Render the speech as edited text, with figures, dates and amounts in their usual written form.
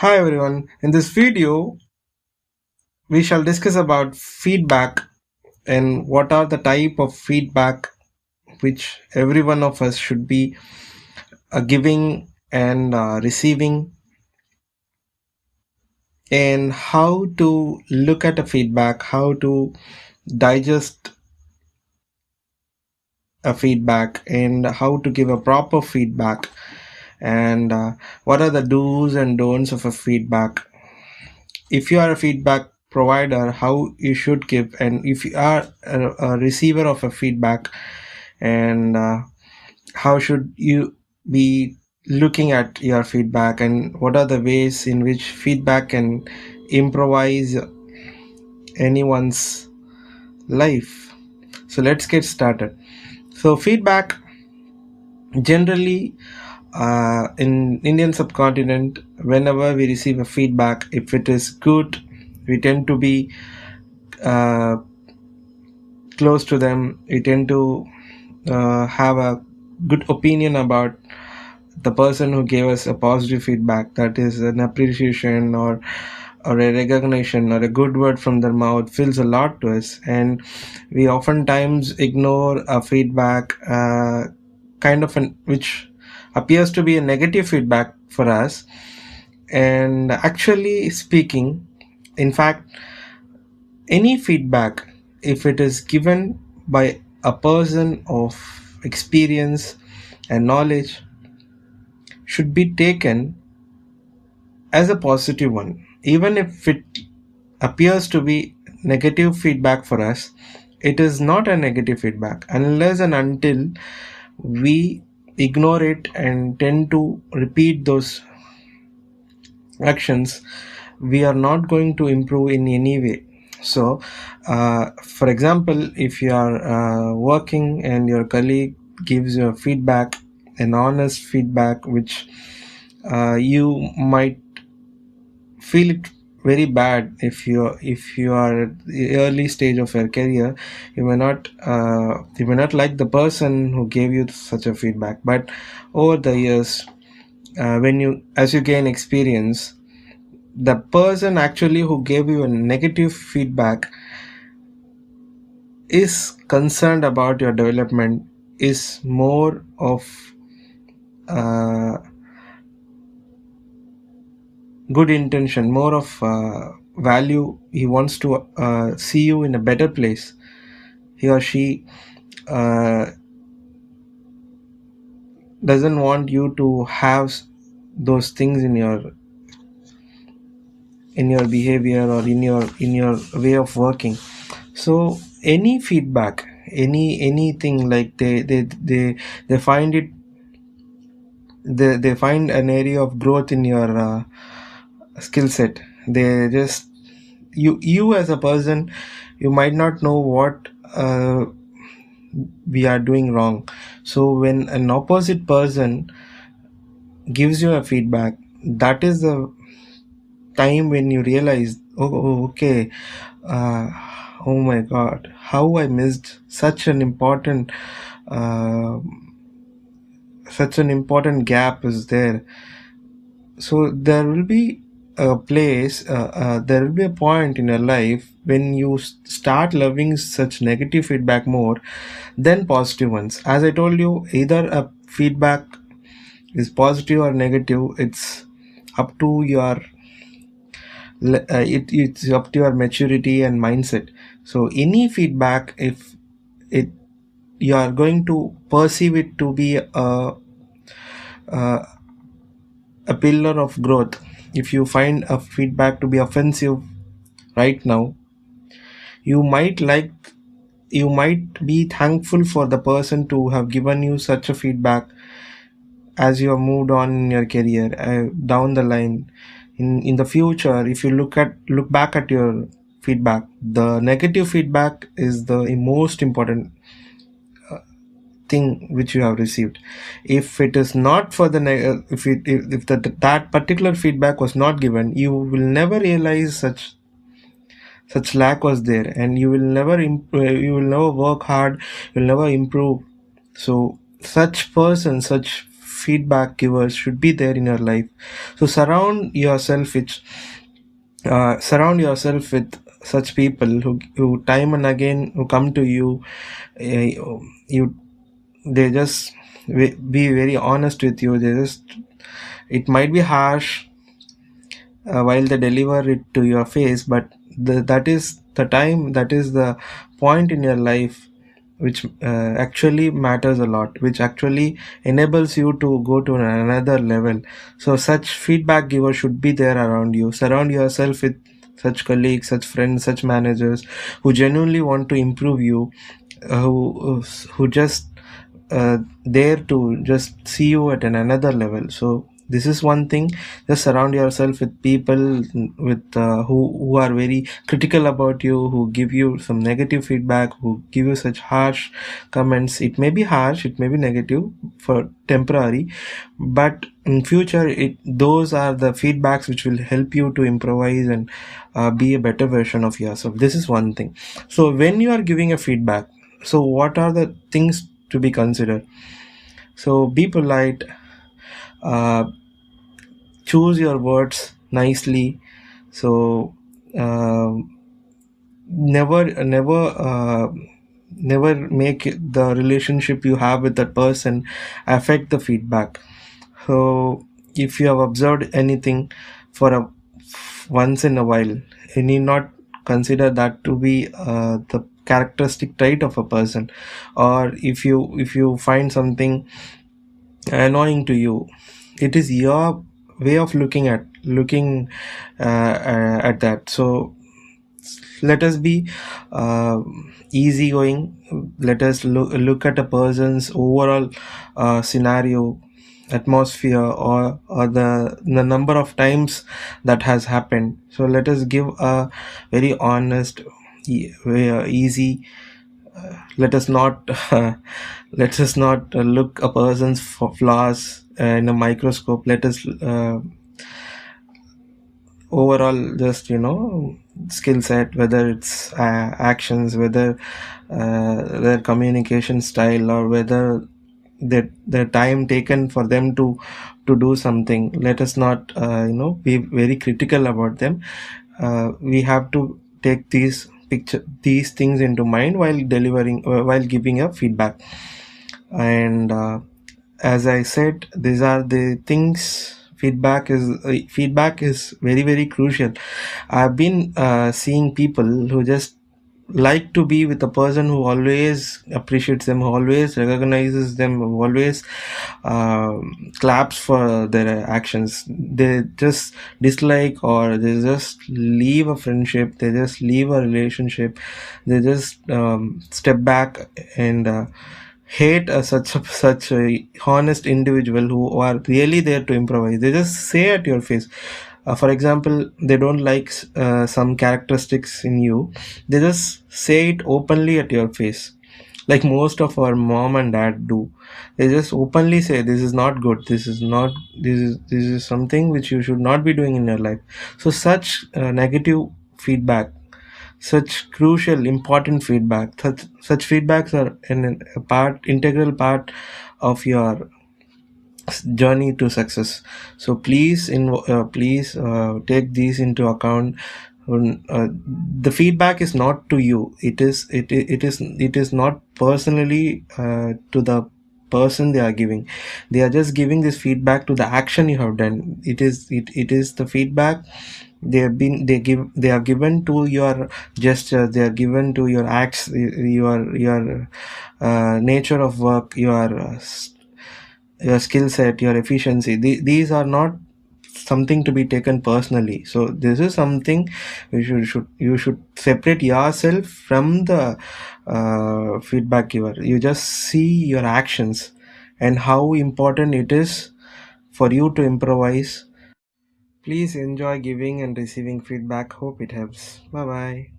Hi everyone. In this video, we shall discuss about feedback and what are the type of feedback which every one of us should be giving and receiving, and how to look at a feedback, how to digest a feedback, and how to give a proper feedback, and what are the do's and don'ts of a feedback. If you are a feedback provider, how you should give, and if you are a receiver of a feedback, and how should you be looking at your feedback, and what are the ways in which feedback can improvise anyone's life. So let's get started. So feedback generally, in Indian subcontinent, whenever we receive a feedback, if it is good, we tend to be uh, close to them. We tend to have a good opinion about the person who gave us a positive feedback, that is an appreciation or a recognition or a good word from their mouth feels a lot to us, and we oftentimes ignore a feedback, kind of an which appears to be a negative feedback for us. And actually speaking, in fact, any feedback, if it is given by a person of experience and knowledge, should be taken as a positive one. Even if it appears to be negative feedback for us, it is not a negative feedback unless and until we ignore it and tend to repeat those actions. We are not going to improve in any way. So for example, if you are working and your colleague gives you a feedback, an honest feedback, which you might feel it very bad. If you are at the early stage of your career, you may not like the person who gave you such a feedback, but over the years, when you as you gain experience, the person actually who gave you a negative feedback is concerned about your development, is more of uh, good intention, more of value. He wants to see you in a better place. He or she uh, doesn't want you to have those things in your behavior or in your way of working. So any feedback, anything, like they find it, they find an area of growth in your skill set. They just, you as a person, you might not know what we are doing wrong. So when an opposite person gives you a feedback, that is the time when you realize, okay, uh, oh my god, how I missed uh, such an important gap is there. So there will be a place, there will be a point in your life when you start loving such negative feedback more than positive ones. As I told you, either a feedback is positive or negative, it's up to your it's up to your maturity and mindset. So any feedback, if it you are going to perceive it to be a, a pillar of growth, if you find a feedback to be offensive right now, you might like you might be thankful for the person to have given you such a feedback as you have moved on in your career, down the line, in the future. If you look back at your feedback, the negative feedback is the most important thing which you have received. If it is not for the if that particular feedback was not given, you will never realize such lack was there, and you will never work hard, you'll never improve. So such person, such feedback givers should be there in your life. So surround yourself with such people who time and again who come to you. You they just be very honest with you. They just, it might be harsh while they deliver it to your face, but that is the time, that is the point in your life which actually matters a lot, which actually enables you to go to another level. So such feedback giver should be there around you. Surround yourself with such colleagues, such friends, such managers who genuinely want to improve you, who just there to just see you at another level. So this is one thing. Just surround yourself with people with who are very critical about you, who give you some negative feedback, who give you such harsh comments. It may be harsh, it may be negative for temporary, but in future those are the feedbacks which will help you to improvise and be a better version of yourself. This is one thing. So when you are giving a feedback, so what are the things to be considered? So be polite, uh, choose your words nicely. So uh, never make the relationship you have with that person affect the feedback. So if you have observed anything for a once in a while, you need not consider that to be the characteristic trait of a person. Or if you find something annoying to you, it is your way of looking at that. So let us be uh, easygoing. Let us look at a person's overall scenario, atmosphere, or the number of times that has happened. So let us give a very honest, easy. Let us not look a person's flaws in a microscope. Let us overall just skill set, whether it's actions, whether their communication style, or whether the time taken for them to do something. Let us not be very critical about them. We have to take these things into mind while delivering, while giving a feedback. And as I said, these are the things. Feedback is very, very crucial. I've been seeing people who just like to be with a person who always appreciates them, who always recognizes them, who always claps for their actions. They just dislike, or they just leave a friendship, they just leave a relationship, they just step back and hate such a honest individual who are really there to improvise. They just say at your face. For example, they don't like some characteristics in you. They just say it openly at your face, like most of our mom and dad do. They just openly say, this is not good, this is something which you should not be doing in your life. So such negative feedback, such crucial important feedback, such feedbacks are a integral part of your journey to success. So please take these into account. The feedback is not to you. It is not personally to the person they are giving. They are just giving this feedback to the action you have done. It is the feedback they are given to your gestures, they are given to your acts, your nature of work, your skill set, your efficiency. These are not something to be taken personally. So this is something you should separate yourself from the feedback giver. You just see your actions and how important it is for you to improvise. Please enjoy giving and receiving feedback. Hope it helps. Bye bye.